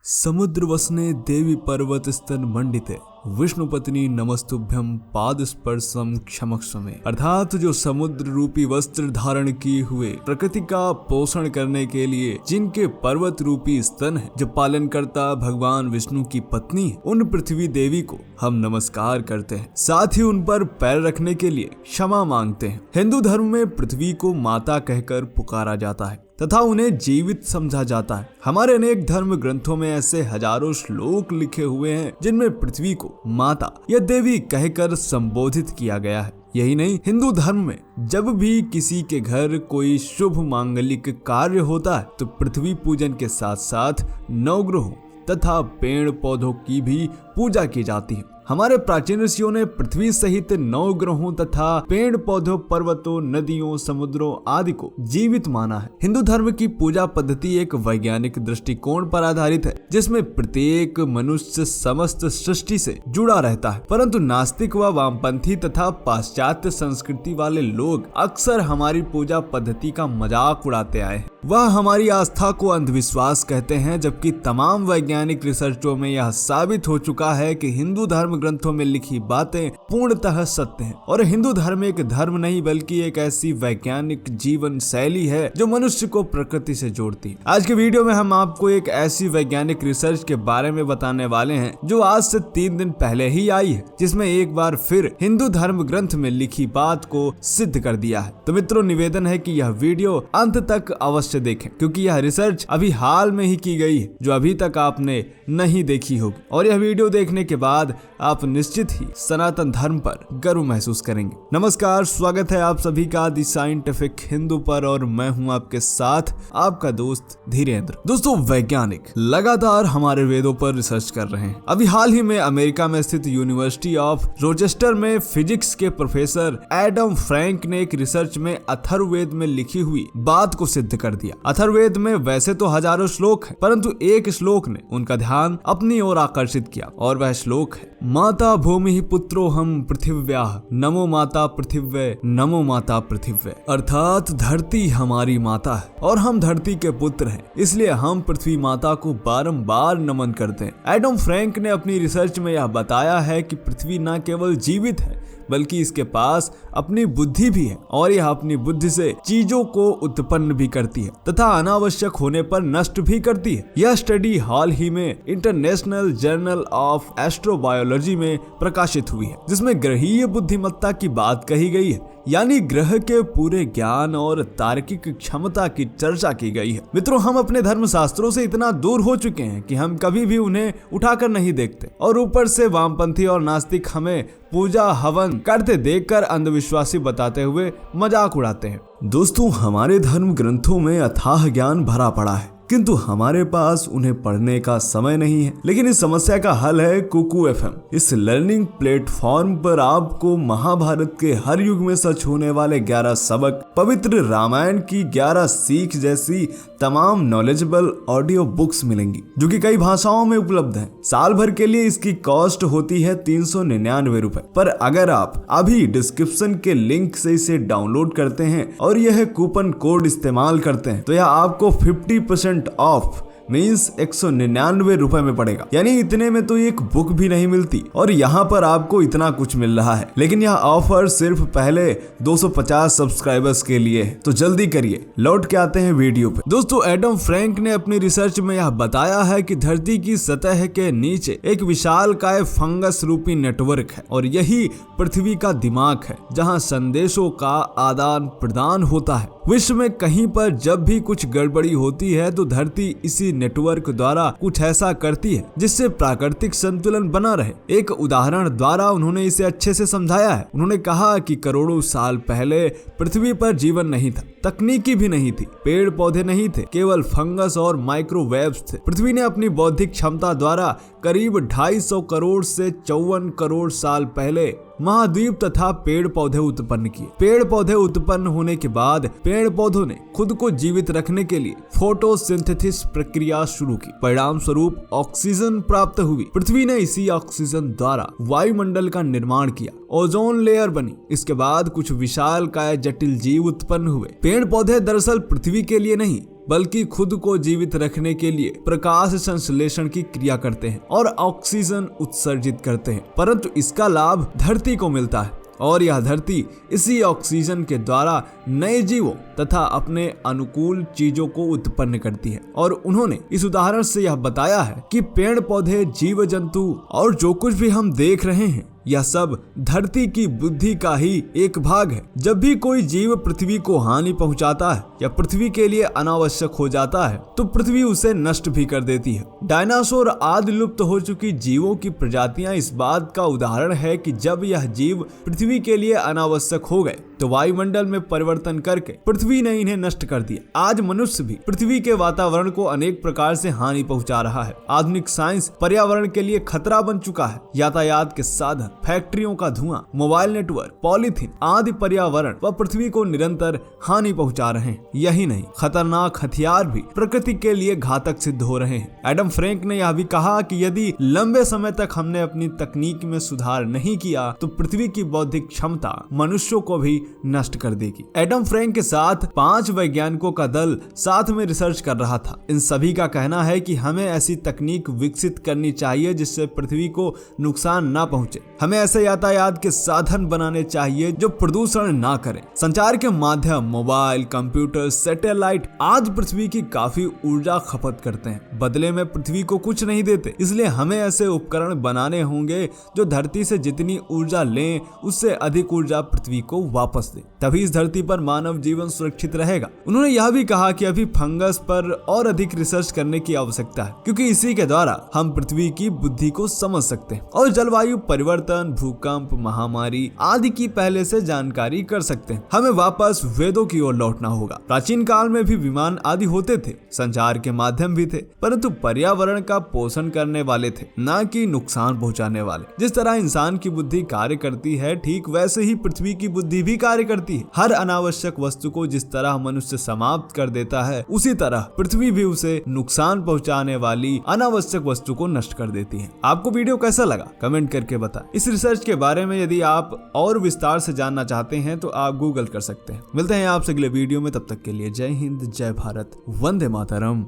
समुद्र वसने देवी पर्वत स्तन मंडिते विष्णुपत्नी नमस्तुभ्यं पाद स्पर्शम क्षमक्षमे। अर्थात जो समुद्र रूपी वस्त्र धारण किए हुए प्रकृति का पोषण करने के लिए जिनके पर्वत रूपी स्तन है, जो पालन करता भगवान विष्णु की पत्नी है, उन पृथ्वी देवी को हम नमस्कार करते हैं। साथ ही उन पर पैर रखने के लिए क्षमा मांगते हैं। हिंदू धर्म में पृथ्वी को माता कहकर पुकारा जाता है तथा उन्हें जीवित समझा जाता है। हमारे अनेक धर्म ग्रंथों में ऐसे हजारों श्लोक लिखे हुए हैं जिनमें पृथ्वी को माता या देवी कहकर संबोधित किया गया है। यही नहीं, हिंदू धर्म में जब भी किसी के घर कोई शुभ मांगलिक कार्य होता है तो पृथ्वी पूजन के साथ साथ नवग्रहों तथा पेड़ पौधों की भी पूजा की जाती है। हमारे प्राचीन ऋषियों ने पृथ्वी सहित 9 ग्रहों तथा पेड़ पौधों, पर्वतों, नदियों, समुद्रों आदि को जीवित माना है। हिंदू धर्म की पूजा पद्धति एक वैज्ञानिक दृष्टिकोण पर आधारित है, जिसमें प्रत्येक मनुष्य समस्त सृष्टि से जुड़ा रहता है। परंतु नास्तिक व वामपंथी तथा पाश्चात्य संस्कृति वाले लोग अक्सर हमारी पूजा पद्धति का मजाक उड़ाते आए हैं। वह हमारी आस्था को अंधविश्वास कहते हैं, जबकि तमाम वैज्ञानिक रिसर्चों में यह साबित हो चुका है कि हिंदू धर्म ग्रंथों में लिखी बातें पूर्णतः सत्य हैं और हिंदू धर्म एक धर्म नहीं बल्कि एक ऐसी वैज्ञानिक जीवन शैली है जो मनुष्य को प्रकृति से जोड़ती है। आज के वीडियो में हम आपको एक ऐसी वैज्ञानिक रिसर्च के बारे में बताने वाले हैं जो आज से 3 दिन पहले ही आई है, जिसमें एक बार फिर हिंदू धर्म ग्रंथ में लिखी बात को सिद्ध कर दिया है। तो मित्रों, निवेदन है कि यह वीडियो अंत तक अवश्य देखें, क्योंकि यह रिसर्च अभी हाल में ही की गई है जो अभी तक आपने नहीं देखी होगी, और यह वीडियो देखने के बाद आप निश्चित ही सनातन धर्म पर गर्व महसूस करेंगे। नमस्कार, स्वागत है आप सभी का द साइंटिफिक हिंदू पर, और मैं हूं आपके साथ आपका दोस्त धीरेन्द्र। दोस्तों, वैज्ञानिक लगातार हमारे वेदों पर रिसर्च कर रहे हैं। अभी हाल ही में अमेरिका में स्थित यूनिवर्सिटी ऑफ रोचेस्टर में फिजिक्स के प्रोफेसर एडम फ्रैंक ने एक रिसर्च में अथर्ववेद में लिखी हुई बात को सिद्ध कर दिया। अथर्ववेद में वैसे तो हजारों श्लोक हैं, परंतु एक श्लोक ने उनका ध्यान अपनी ओर आकर्षित किया, और वह श्लोक है माता भूमि पुत्रो हम पृथिव्याः नमो माता पृथिव्ये नमो माता पृथिव्ये। अर्थात धरती हमारी माता है और हम धरती के पुत्र हैं, इसलिए हम पृथ्वी माता को बारंबार नमन करते हैं। एडम फ्रैंक ने अपनी रिसर्च में यह बताया है कि पृथ्वी न केवल जीवित है बल्कि इसके पास अपनी बुद्धि भी है, और यह अपनी बुद्धि से चीजों को उत्पन्न भी करती है तथा अनावश्यक होने पर नष्ट भी करती है। यह स्टडी हाल ही में इंटरनेशनल जर्नल ऑफ एस्ट्रोबायोलॉजी में प्रकाशित हुई है, जिसमें ग्रहीय बुद्धिमत्ता की बात कही गई है, यानी ग्रह के पूरे ज्ञान और तार्किक क्षमता की चर्चा की गई है। मित्रों, हम अपने धर्म शास्त्रों से इतना दूर हो चुके हैं कि हम कभी भी उन्हें उठाकर नहीं देखते, और ऊपर से वामपंथी और नास्तिक हमें पूजा हवन करते देखकर अंधविश्वासी बताते हुए मजाक उड़ाते हैं। दोस्तों, हमारे धर्म ग्रंथों में अथाह ज्ञान भरा पड़ा है, किंतु हमारे पास उन्हें पढ़ने का समय नहीं है। लेकिन इस समस्या का हल है कुकू एफएम। इस लर्निंग प्लेटफॉर्म पर आपको महाभारत के हर युग में सच होने वाले 11 सबक, पवित्र रामायण की 11 सीख जैसी तमाम नॉलेजेबल ऑडियो बुक्स मिलेंगी, जो कि कई भाषाओं में उपलब्ध हैं। साल भर के लिए इसकी कॉस्ट होती है 399 रुपए, पर अगर आप अभी डिस्क्रिप्शन के लिंक से इसे डाउनलोड करते हैं और यह कूपन कोड इस्तेमाल करते हैं तो यह आपको 50% ऑफ मीन्स 199 रुपए में पड़ेगा। यानी इतने में तो एक बुक भी नहीं मिलती, और यहाँ पर आपको इतना कुछ मिल रहा है। लेकिन यह ऑफर सिर्फ पहले 250 सब्सक्राइबर्स के लिए है, तो जल्दी करिए। लौट के आते हैं वीडियो पे। दोस्तों, एडम फ्रैंक ने अपनी रिसर्च में यह बताया है कि धरती की सतह के नीचे एक विशालकाय फंगस रूपी नेटवर्क है, और यही पृथ्वी का दिमाग है, जहाँ संदेशों का आदान प्रदान होता है। विश्व में कहीं पर जब भी कुछ गड़बड़ी होती है तो धरती इसी नेटवर्क द्वारा कुछ ऐसा करती है जिससे प्राकृतिक संतुलन बना रहे। एक उदाहरण द्वारा उन्होंने इसे अच्छे से समझाया है। उन्होंने कहा कि करोड़ों साल पहले पृथ्वी पर जीवन नहीं था, तकनीकी भी नहीं थी, पेड़ पौधे नहीं थे, केवल फंगस और माइक्रोवेव्स थे। पृथ्वी ने अपनी बौद्धिक क्षमता द्वारा करीब 250 करोड़ से 54 करोड़ साल पहले महाद्वीप तथा पेड़ पौधे उत्पन्न किए। पेड़ पौधे उत्पन्न होने के बाद पेड़ पौधों ने खुद को जीवित रखने के लिए फोटोसिंथेसिस प्रक्रिया शुरू की। परिणाम स्वरूप ऑक्सीजन प्राप्त हुई। पृथ्वी ने इसी ऑक्सीजन द्वारा वायुमंडल का निर्माण किया, ओजोन लेयर बनी। इसके बाद कुछ विशालकाय जटिल जीव उत्पन्न हुए। पेड़ पौधे दरअसल पृथ्वी के लिए नहीं बल्कि खुद को जीवित रखने के लिए प्रकाश संश्लेषण की क्रिया करते हैं और ऑक्सीजन उत्सर्जित करते हैं, परंतु इसका लाभ धरती को मिलता है और यह धरती इसी ऑक्सीजन के द्वारा नए जीवों तथा अपने अनुकूल चीजों को उत्पन्न करती है। और उन्होंने इस उदाहरण से यह बताया है कि पेड़ पौधे, जीव जंतु और जो कुछ भी हम देख रहे हैं यह सब धरती की बुद्धि का ही एक भाग है। जब भी कोई जीव पृथ्वी को हानि पहुंचाता है या पृथ्वी के लिए अनावश्यक हो जाता है तो पृथ्वी उसे नष्ट भी कर देती है। डायनासोर आदि लुप्त हो चुकी जीवों की प्रजातियां इस बात का उदाहरण है कि जब यह जीव पृथ्वी के लिए अनावश्यक हो गए तो वायुमंडल में परिवर्तन करके पृथ्वी ने इन्हें नष्ट कर दिया। आज मनुष्य भी पृथ्वी के वातावरण को अनेक प्रकार से हानि पहुंचा रहा है। आधुनिक साइंस पर्यावरण के लिए खतरा बन चुका है। यातायात के साधन, फैक्ट्रियों का धुआं, मोबाइल नेटवर्क, पॉलीथीन आदि पर्यावरण व पृथ्वी को निरंतर हानि पहुंचा रहे हैं। यही नहीं, खतरनाक हथियार भी प्रकृति के लिए घातक सिद्ध हो रहे हैं। एडम फ्रैंक ने यह भी कहा कि यदि लंबे समय तक हमने अपनी तकनीक में सुधार नहीं किया तो पृथ्वी की बौद्धिक क्षमता मनुष्यों को भी नष्ट कर देगी। एडम फ्रैंक के साथ 5 वैज्ञानिकों का दल साथ में रिसर्च कर रहा था। इन सभी का कहना है कि हमें ऐसी तकनीक विकसित करनी चाहिए जिससे पृथ्वी को नुकसान ना पहुंचे। हमें ऐसे यातायात के साधन बनाने चाहिए जो प्रदूषण ना करें। संचार के माध्यम, मोबाइल, कंप्यूटर, सैटेलाइट आज पृथ्वी की काफी ऊर्जा खपत करते हैं, बदले में पृथ्वी को कुछ नहीं देते। इसलिए हमें ऐसे उपकरण बनाने होंगे जो धरती से जितनी ऊर्जा लें उससे अधिक ऊर्जा पृथ्वी को वापस दे, तभी इस धरती पर मानव जीवन सुरक्षित रहेगा। उन्होंने यह भी कहा कि अभी फंगस पर और अधिक रिसर्च करने की आवश्यकता है क्योंकि इसी के द्वारा हम पृथ्वी की बुद्धि को समझ सकते हैं और जलवायु परिवर्तन, भूकंप, महामारी आदि की पहले से जानकारी कर सकते हैं। हमें वापस वेदों की ओर लौटना होगा। प्राचीन काल में भी विमान आदि होते थे, संचार के माध्यम भी थे, परंतु पर्यावरण का पोषण करने वाले थे, न कि नुकसान पहुंचाने वाले। जिस तरह इंसान की बुद्धि कार्य करती है ठीक वैसे ही पृथ्वी की बुद्धि भी कार्य करती है। हर अनावश्यक वस्तु को जिस तरह मनुष्य समाप्त कर देता है उसी तरह पृथ्वी भी उसे नुकसान पहुंचाने वाली अनावश्यक वस्तु को नष्ट कर देती है। आपको वीडियो कैसा लगा कमेंट करके बताएं। इस रिसर्च के बारे में यदि आप और विस्तार से जानना चाहते हैं तो आप गूगल कर सकते हैं। मिलते हैं आपसे अगले वीडियो में, तब तक के लिए जय हिंद, जय भारत, वंदे मातरम।